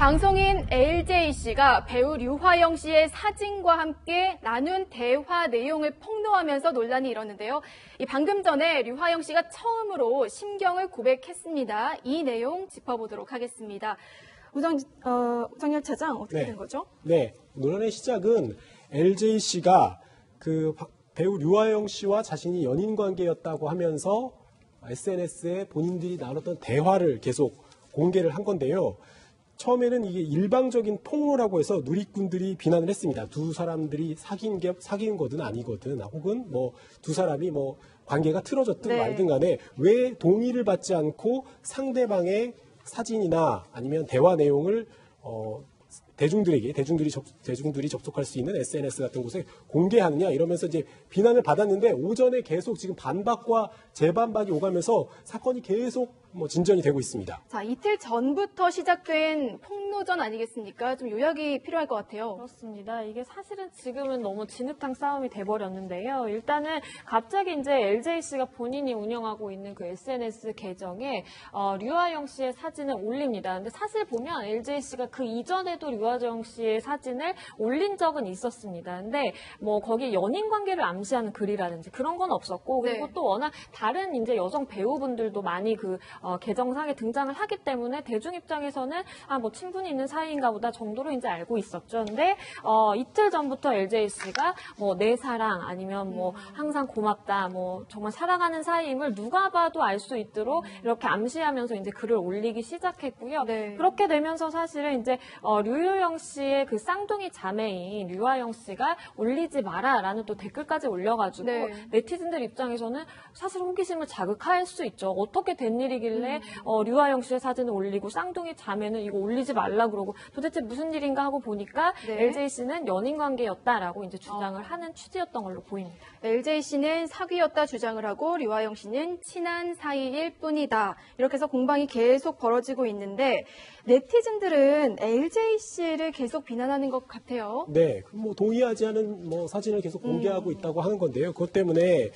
방송인 LJ씨가 배우 류화영 씨의 사진과 함께 나눈 대화 내용을 폭로하면서 논란이 일었는데요. 방금 전에 류화영 씨가 처음으로 심경을 고백했습니다. 이 내용 짚어보도록 하겠습니다. 우정열 차장, 어떻게 된 거죠? 네, 논란의 시작은 LJ씨가 그 배우 류화영 씨와 자신이 연인 관계였다고 하면서 SNS에 본인들이 나눴던 대화를 계속 공개를 한 건데요. 처음에는 이게 일방적인 폭로라고 해서 누리꾼들이 비난을 했습니다. 두 사람들이 사귄 거든 아니거든, 혹은 뭐 두 사람이 뭐 관계가 틀어졌든 말든 간에 왜 동의를 받지 않고 상대방의 사진이나 아니면 대화 내용을 대중들이 접속할 수 있는 SNS 같은 곳에 공개하느냐 이러면서 이제 비난을 받았는데, 오전에 계속 지금 반박과 재반박이 오가면서 사건이 계속 진전이 되고 있습니다. 자, 이틀 전부터 시작된 폭로전 아니겠습니까? 좀 요약이 필요할 것 같아요. 그렇습니다. 이게 사실은 지금은 너무 진흙탕 싸움이 돼버렸는데요. 일단은 갑자기 이제 LJ씨가 본인이 운영하고 있는 그 SNS 계정에 류화영 씨의 사진을 올립니다. 근데 사실 보면 LJ씨가 그 이전에도 류화영 씨의 사진을 올린 적은 있었습니다. 근데 뭐 거기에 연인 관계를 암시하는 글이라든지 그런 건 없었고, 그리고 또 워낙 다른 이제 여성 배우분들도 많이 그 계정상에 등장을 하기 때문에 대중 입장에서는 뭐 친분이 있는 사이인가 보다 정도로 이제 알고 있었죠. 근데 이틀 전부터 LJ씨가 뭐 내 사랑 아니면 뭐 항상 고맙다, 뭐 정말 사랑하는 사이임을 누가 봐도 알 수 있도록 이렇게 암시하면서 이제 글을 올리기 시작했고요. 그렇게 되면서 사실은 이제 류효영 씨의 그 쌍둥이 자매인 류화영 씨가 올리지 마라라는 또 댓글까지 올려가지고 네티즌들 입장에서는 사실 호기심을 자극할 수 있죠. 어떻게 된 일이길래 류화영 씨의 사진을 올리고 쌍둥이 자매는 이거 올리지 말라 그러고 도대체 무슨 일인가 하고 보니까 LJ씨는 연인 관계였다라고 이제 주장을 하는 취지였던 걸로 보입니다. LJ씨는 사귀었다 주장을 하고 류화영 씨는 친한 사이일 뿐이다. 이렇게 해서 공방이 계속 벌어지고 있는데 네티즌들은 LJ씨를 계속 비난하는 것 같아요. 네, 뭐 동의하지 않은 사진을 계속 공개하고 있다고 하는 건데요. 그것 때문에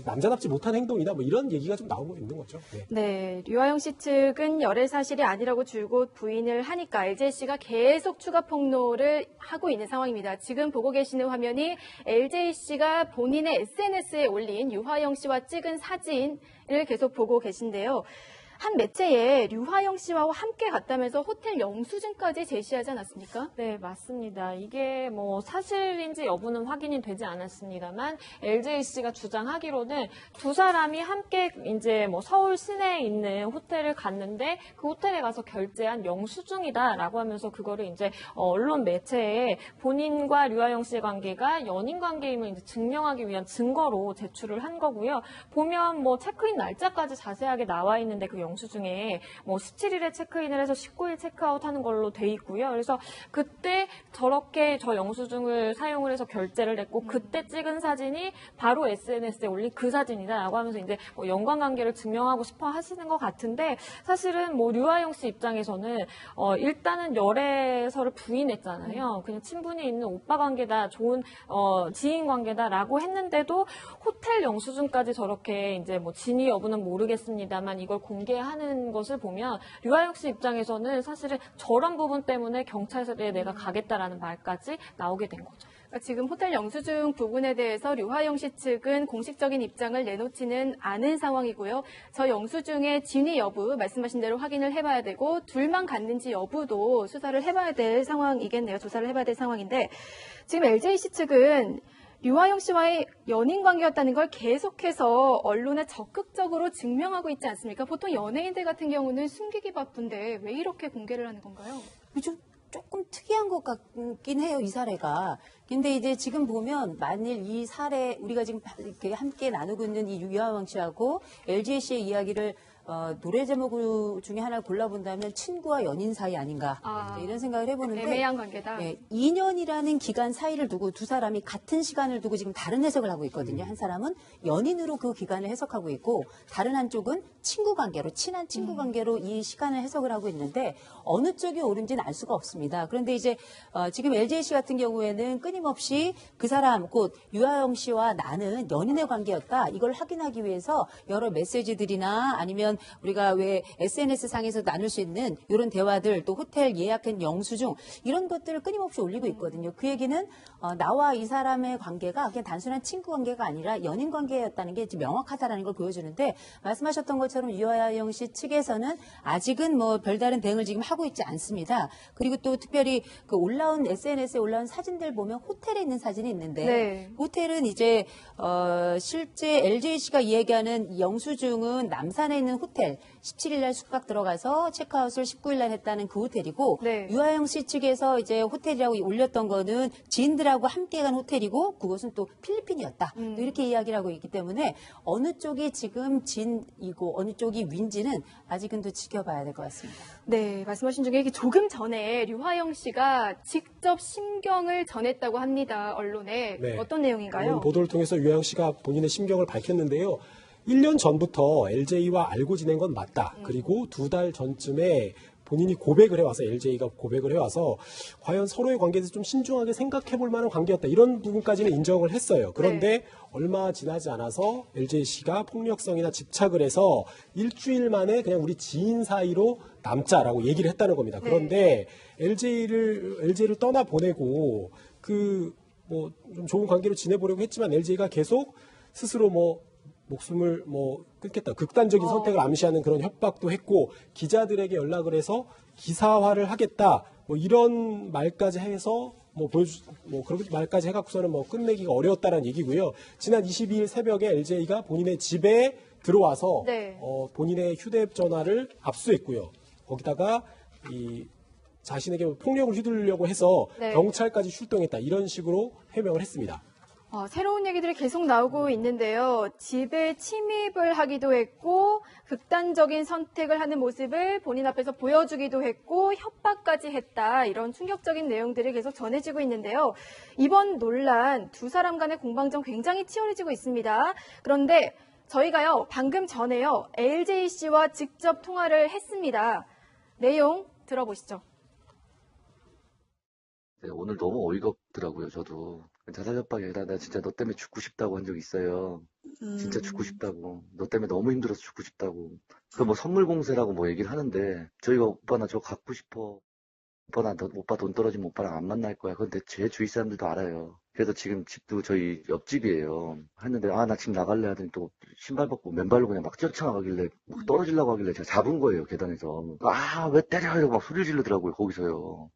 남자답지 못한 행동이다, 이런 얘기가 좀 나오고 있는 거죠. 네, 류화영 씨 측은 열애 사실이 아니라고 줄곧 부인을 하니까 LJ씨가 계속 추가 폭로를 하고 있는 상황입니다. 지금 보고 계시는 화면이 LJ씨가 본인의 SNS에 올린 류화영 씨와 찍은 사진을 계속 보고 계신데요. 한 매체에 류화영 씨와 함께 갔다면서 호텔 영수증까지 제시하지 않았습니까? 네, 맞습니다. 이게 뭐 사실인지 여부는 확인이 되지 않았습니다만 LJ씨가 주장하기로는 두 사람이 함께 이제 뭐 서울 시내에 있는 호텔을 갔는데 그 호텔에 가서 결제한 영수증이다라고 하면서 그거를 이제 언론 매체에 본인과 류화영 씨의 관계가 연인 관계임을 이제 증명하기 위한 증거로 제출을 한 거고요. 보면 뭐 체크인 날짜까지 자세하게 나와 있는데 그 영수증에 뭐 17일에 체크인을 해서 19일 체크아웃 하는 걸로 돼 있고요. 그래서 그때 저렇게 저 영수증을 사용을 해서 결제를 했고 그때 찍은 사진이 바로 SNS에 올린 그 사진이다라고 하면서 이제 뭐 연관관계를 증명하고 싶어 하시는 것 같은데, 사실은 뭐 류화영 씨 입장에서는 일단은 열애설을 부인했잖아요. 그냥 친분이 있는 오빠 관계다, 좋은 지인 관계다라고 했는데도 호텔 영수증까지 저렇게 이제 뭐 진위 여부는 모르겠습니다만 이걸 공개하는 것을 보면 류화영 씨 입장에서는 사실은 저런 부분 때문에 경찰서에 내가 가겠다라는 말까지 나오게 된 거죠. 지금 호텔 영수증 부분에 대해서 류화영 씨 측은 공식적인 입장을 내놓지는 않은 상황이고요. 저 영수증의 진위 여부 말씀하신 대로 확인을 해봐야 되고 둘만 갔는지 여부도 수사를 해봐야 될 상황이겠네요. 조사를 해봐야 될 상황인데, 지금 LJ씨 측은 류화영 씨와의 연인 관계였다는 걸 계속해서 언론에 적극적으로 증명하고 있지 않습니까? 보통 연예인들 같은 경우는 숨기기 바쁜데 왜 이렇게 공개를 하는 건가요? 조금 특이한 것 같긴 해요, 이 사례가. 근데 이제 지금 보면 만일 이 사례, 우리가 지금 이렇게 함께 나누고 있는 이 류화영 씨하고 LJ씨의 이야기를 노래 제목 중에 하나를 골라본다면 친구와 연인 사이 아닌가, 이런 생각을 해보는데, 애매한 관계다. 2년이라는 기간 사이를 두고 두 사람이 같은 시간을 두고 지금 다른 해석을 하고 있거든요. 한 사람은 연인으로 그 기간을 해석하고 있고 다른 한쪽은 친구 관계로, 친한 친구 관계로 이 시간을 해석을 하고 있는데 어느 쪽이 옳은지는 알 수가 없습니다. 그런데 이제 지금 LJ씨 같은 경우에는 끊임없이 그 사람, 곧 류화영 씨와 나는 연인의 관계였다, 이걸 확인하기 위해서 여러 메시지들이나 아니면 우리가 왜 SNS 상에서 나눌 수 있는 이런 대화들, 또 호텔 예약한 영수증 이런 것들을 끊임없이 올리고 있거든요. 그 얘기는 나와 이 사람의 관계가 그냥 단순한 친구 관계가 아니라 연인 관계였다는 게 명확하다라는 걸 보여주는데, 말씀하셨던 것처럼 유아영 씨 측에서는 아직은 뭐 별다른 대응을 지금 하고 있지 않습니다. 그리고 또 특별히 그 올라온 SNS에 올라온 사진들 보면 호텔에 있는 사진이 있는데, 네. 호텔은 이제 실제 LJC가 이야기하는 영수증은 남산에 있는 호텔 17일 날 숙박 들어가서 체크아웃을 19일 날 했다는 그 호텔이고, 네. 유아영 씨 측에서 이제 호텔이라고 올렸던 거는 지인들하고 함께 간 호텔이고 그것은 또 필리핀이었다. 또 이렇게 이야기를 하고 있기 때문에 어느 쪽이 지금 진이고 어느 쪽이 윈지는 아직은 더 지켜봐야 될 것 같습니다. 네, 말씀하신 중에 조금 전에 류화영 씨가 직접 심경을 전했다고 합니다. 언론에. 네. 어떤 내용인가요? 언론 보도를 통해서 유아영 씨가 본인의 심경을 밝혔는데요. 1년 전부터 LJ와 알고 지낸 건 맞다. 그리고 2달 전쯤에 본인이 고백을 해와서, LJ가 고백을 해와서 과연 서로의 관계에 대해서 좀 신중하게 생각해 볼 만한 관계였다. 이런 부분까지는 인정을 했어요. 그런데 얼마 지나지 않아서 LJ씨가 폭력성이나 집착을 해서 일주일 만에 그냥 우리 지인 사이로 남자라고 얘기를 했다는 겁니다. 그런데 LJ를 떠나 보내고 뭐 좀 좋은 관계로 지내보려고 했지만 LJ가 계속 스스로 목숨을 끊겠다. 극단적인 선택을 암시하는 그런 협박도 했고, 기자들에게 연락을 해서 기사화를 하겠다. 이런 말까지 해서 그런 말까지 해갖고서는 끝내기가 어려웠다는 얘기고요. 지난 22일 새벽에 LJ가 본인의 집에 들어와서 네. 본인의 휴대전화를 압수했고요. 거기다가 자신에게 폭력을 휘두르려고 해서 네. 경찰까지 출동했다. 이런 식으로 해명을 했습니다. 새로운 얘기들이 계속 나오고 있는데요. 집에 침입을 하기도 했고, 극단적인 선택을 하는 모습을 본인 앞에서 보여주기도 했고, 협박까지 했다. 이런 충격적인 내용들이 계속 전해지고 있는데요. 이번 논란, 두 사람 간의 공방전 굉장히 치열해지고 있습니다. 그런데 저희가요, 방금 전에요, LJ씨와 직접 통화를 했습니다. 내용 들어보시죠. 네, 오늘 너무 어이가 없더라고요, 저도. 자살 협박이 아니라 나 진짜 너 때문에 죽고 싶다고 한 적 있어요. 진짜 죽고 싶다고. 너 때문에 너무 힘들어서 죽고 싶다고. 그 선물 공세라고 얘기를 하는데, 저희가 오빠 나 저거 갖고 싶어. 오빠 돈 떨어지면 오빠랑 안 만날 거야. 근데 제 주위 사람들도 알아요. 그래서 지금 집도 저희 옆집이에요. 했는데, 나 지금 나갈래 하더니 또 신발 벗고 맨발로 그냥 막 뛰어나가길래, 막 떨어지려고 하길래 제가 잡은 거예요, 계단에서. 왜 때려? 이러고 막 소리 지르더라고요, 거기서요.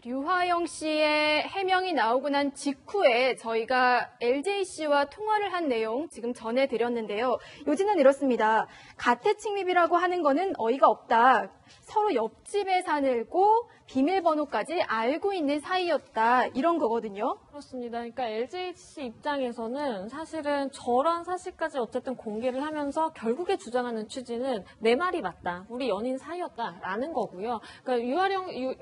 류화영 씨의 해명이 나오고 난 직후에 저희가 LJ씨와 통화를 한 내용 지금 전해드렸는데요. 요지는 이렇습니다. 가태침입이라고 하는 거는 어이가 없다. 서로 옆집에 살고 비밀번호까지 알고 있는 사이였다. 이런 거거든요. 그렇습니다. 그러니까 LJC 입장에서는 사실은 저런 사실까지 어쨌든 공개를 하면서 결국에 주장하는 취지는 내 말이 맞다. 우리 연인 사이였다라는 거고요. 그러니까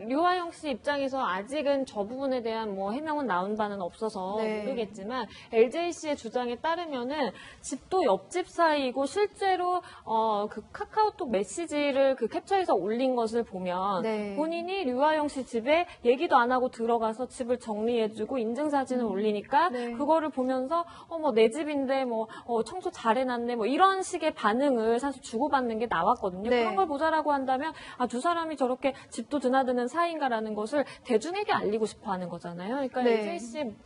류화영 씨 입장에서 아직은 저 부분에 대한 해명은 나온 바는 없어서 네. 모르겠지만 LJC의 주장에 따르면은 집도 옆집 사이고 실제로 그 카카오톡 메시지를 그 캡처해서 올린 것을 보면 네. 본인이 류화영 씨 집에 얘기도 안 하고 들어가서 집을 정리해주고 인증사진을 올리니까 네. 그거를 보면서 내 집인데 청소 잘 해놨네 이런 식의 반응을 사실 주고받는 게 나왔거든요. 네. 그런 걸 보자라고 한다면 두 사람이 저렇게 집도 드나드는 사이인가라는 것을 대중에게 알리고 싶어 하는 거잖아요. 그러니까 네. LJ 씨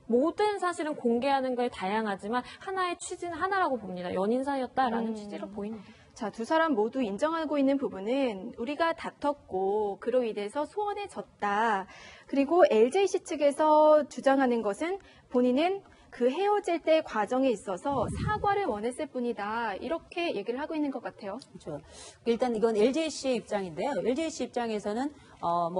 모든 사실은 공개하는 거에 다양하지만 하나의 취지는 하나라고 봅니다. 연인 사이였다라는 취지로 보입니다. 자, 두 사람 모두 인정하고 있는 부분은 우리가 다퉜고 그로 인해서 소원해졌다. 그리고 LJC 측에서 주장하는 것은 본인은 그 헤어질 때 과정에 있어서 사과를 원했을 뿐이다. 이렇게 얘기를 하고 있는 것 같아요. 그렇죠. 일단 이건 LJC의 입장인데요. LJC 입장에서는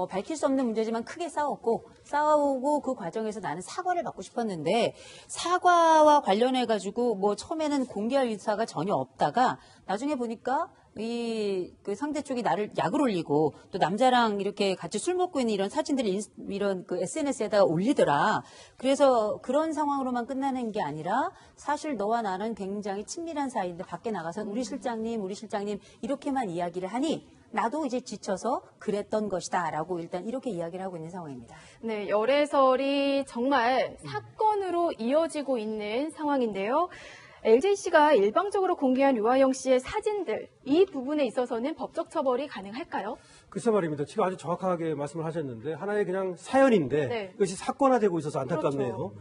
밝힐 수 없는 문제지만 크게 싸우고 그 과정에서 나는 사과를 받고 싶었는데 사과와 관련해가지고 처음에는 공개할 의사가 전혀 없다가 나중에 보니까 그 상대 쪽이 나를 약을 올리고 또 남자랑 이렇게 같이 술 먹고 있는 이런 사진들을 이런 그 SNS에다가 올리더라. 그래서 그런 상황으로만 끝나는 게 아니라 사실 너와 나는 굉장히 친밀한 사이인데 밖에 나가서 우리 실장님 이렇게만 이야기를 하니 나도 이제 지쳐서 그랬던 것이다라고 일단 이렇게 이야기를 하고 있는 상황입니다. 네, 열애설이 정말 사건으로 이어지고 있는 상황인데요. LJ 씨가 일방적으로 공개한 류아영 씨의 사진들, 이 부분에 있어서는 법적 처벌이 가능할까요? 글쎄 말입니다. 지금 아주 정확하게 말씀을 하셨는데 하나의 그냥 사연인데 네. 이것이 사건화되고 있어서 안타깝네요.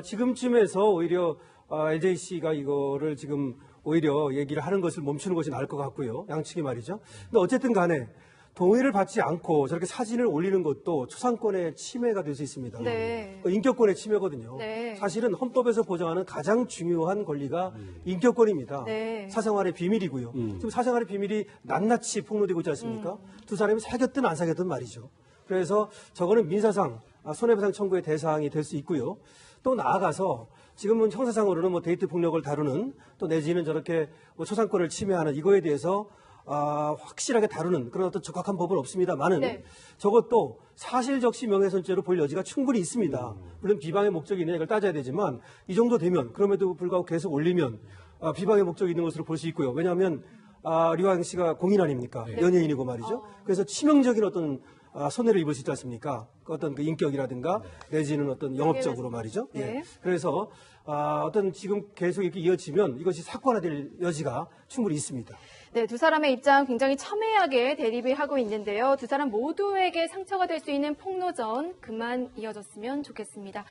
지금쯤에서 오히려 LJ 씨가 이거를 지금 오히려 얘기를 하는 것을 멈추는 것이 나을 것 같고요. 양측이 말이죠. 근데 어쨌든 간에 동의를 받지 않고 저렇게 사진을 올리는 것도 초상권의 침해가 될 수 있습니다. 네. 인격권의 침해거든요. 네. 사실은 헌법에서 보장하는 가장 중요한 권리가 인격권입니다. 네. 사생활의 비밀이고요. 지금 사생활의 비밀이 낱낱이 폭로되고 있지 않습니까? 두 사람이 사귀었든 안 사귀었든 말이죠. 그래서 저거는 민사상 손해배상 청구의 대상이 될 수 있고요. 또 나아가서 지금은 형사상으로는 뭐 데이트 폭력을 다루는 또 내지는 저렇게 뭐 초상권을 침해하는 이거에 대해서 확실하게 다루는 그런 어떤 적합한 법은 없습니다만은 네. 저것도 사실적시 명예훼손죄로 볼 여지가 충분히 있습니다. 물론 비방의 목적이 있느냐 이걸 따져야 되지만 이 정도 되면 그럼에도 불구하고 계속 올리면 비방의 목적이 있는 것으로 볼 수 있고요. 왜냐하면 류아영 씨가 공인 아닙니까? 연예인이고 말이죠. 그래서 치명적인 어떤 손해를 입을 수 있지 않습니까? 어떤 그 인격이라든가 내지는 어떤 영업적으로 말이죠. 네. 예. 그래서 어떤 지금 계속 이렇게 이어지면 이것이 사건화될 여지가 충분히 있습니다. 네, 두 사람의 입장 굉장히 첨예하게 대립을 하고 있는데요. 두 사람 모두에게 상처가 될 수 있는 폭로전 그만 이어졌으면 좋겠습니다.